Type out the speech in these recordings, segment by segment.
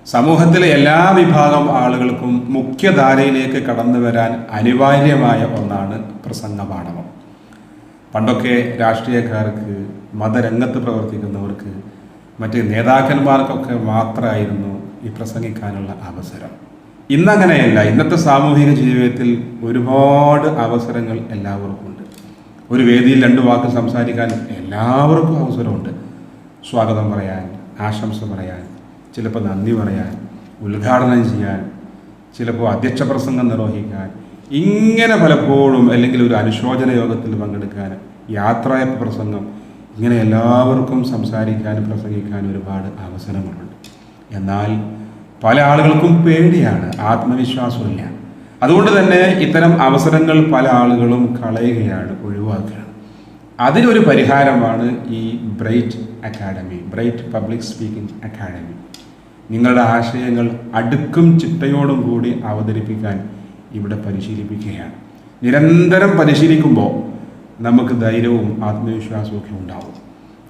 സമൂഹത്തിലെ എല്ലാ വിഭാഗം ആളുകൾക്കും മുഖ്യധാരയിലേക്ക് കടന്നു വരാൻ അനിവാര്യമായ ഒന്നാണ് പ്രസംഗ പാഠവം. പണ്ടൊക്കെ രാഷ്ട്രീയക്കാർക്ക്, മതരംഗത്ത് പ്രവർത്തിക്കുന്നവർക്ക്, മറ്റ് നേതാക്കന്മാർക്കൊക്കെ മാത്രമായിരുന്നു ഈ പ്രസംഗിക്കാനുള്ള അവസരം. ഇന്നങ്ങനെയല്ല. ഇന്നത്തെ സാമൂഹിക ജീവിതത്തിൽ ഒരുപാട് അവസരങ്ങൾ എല്ലാവർക്കും ഉണ്ട്. ഒരു വേദിയിൽ 2 വാക്ക് സംസാരിക്കാൻ എല്ലാവർക്കും അവസരമുണ്ട്. സ്വാഗതം പറയാൻ, ആശംസ പറയാൻ, ചിലപ്പോൾ നന്ദി പറയാൻ, ഉദ്ഘാടനം ചെയ്യാൻ, ചിലപ്പോൾ അധ്യക്ഷ പ്രസംഗം നിർവഹിക്കാൻ, ഇങ്ങനെ പലപ്പോഴും, അല്ലെങ്കിൽ ഒരു അനുശോചന യോഗത്തിൽ പങ്കെടുക്കാൻ, യാത്രയപ്പ് പ്രസംഗം, ഇങ്ങനെ എല്ലാവർക്കും സംസാരിക്കാനും പ്രസംഗിക്കാനും ഒരുപാട് അവസരങ്ങളുണ്ട്. എന്നാൽ പല ആളുകൾക്കും പേടിയാണ്, ആത്മവിശ്വാസമില്ല. അതുകൊണ്ട് തന്നെ ഇത്തരം അവസരങ്ങൾ പല ആളുകളും കളയുകയാണ്, ഒഴിവാക്കുകയാണ്. അതിനൊരു പരിഹാരമാണ് ഈ bright academy, bright public speaking academy. നിങ്ങളുടെ ആശയങ്ങൾ അടുക്കും ചിട്ടയോടും കൂടി അവതരിപ്പിക്കാൻ ഇവിടെ പരിശീലിപ്പിക്കുകയാണ്. നിരന്തരം പരിശീലിക്കുമ്പോൾ നമുക്ക് ധൈര്യവും ആത്മവിശ്വാസവും ഒക്കെ ഉണ്ടാവും.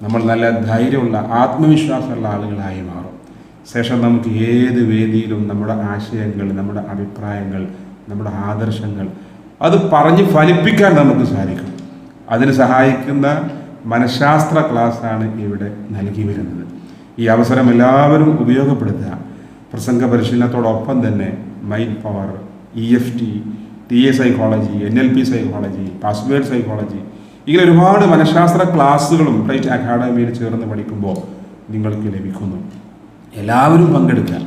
നമ്മൾ നല്ല ധൈര്യമുള്ള, ആത്മവിശ്വാസമുള്ള ആളുകളായി മാറും. ശേഷം നമുക്ക് ഏത് വേദിയിലും നമ്മുടെ ആശയങ്ങൾ, നമ്മുടെ അഭിപ്രായങ്ങൾ, നമ്മുടെ ആദർശങ്ങൾ അത് പറഞ്ഞ് ഫലിപ്പിക്കാൻ നമുക്ക് സാധിക്കും. അതിന് സഹായിക്കുന്ന മനഃശാസ്ത്ര ക്ലാസ്സാണ് ഇവിടെ നൽകി വരുന്നത്. ഈ അവസരം എല്ലാവരും ഉപയോഗപ്പെടുത്തുക. പ്രസംഗ പരിശീലനത്തോടൊപ്പം തന്നെ mind power, EFT, TA psychology, NLP psychology, password psychology, ഇങ്ങനെ ഒരുപാട് മനഃശാസ്ത്ര ക്ലാസ്സുകളും ബ്രൈറ്റ് അക്കാഡമിയിൽ ചേർന്ന് പഠിക്കുമ്പോൾ നിങ്ങൾക്ക് ലഭിക്കുന്നു. എല്ലാവരും പങ്കെടുക്കുക.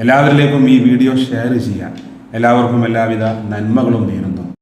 എല്ലാവരിലേക്കും ഈ വീഡിയോ ഷെയർ ചെയ്യാൻ എല്ലാവർക്കും എല്ലാവിധ നന്മകളും നേരുന്നു.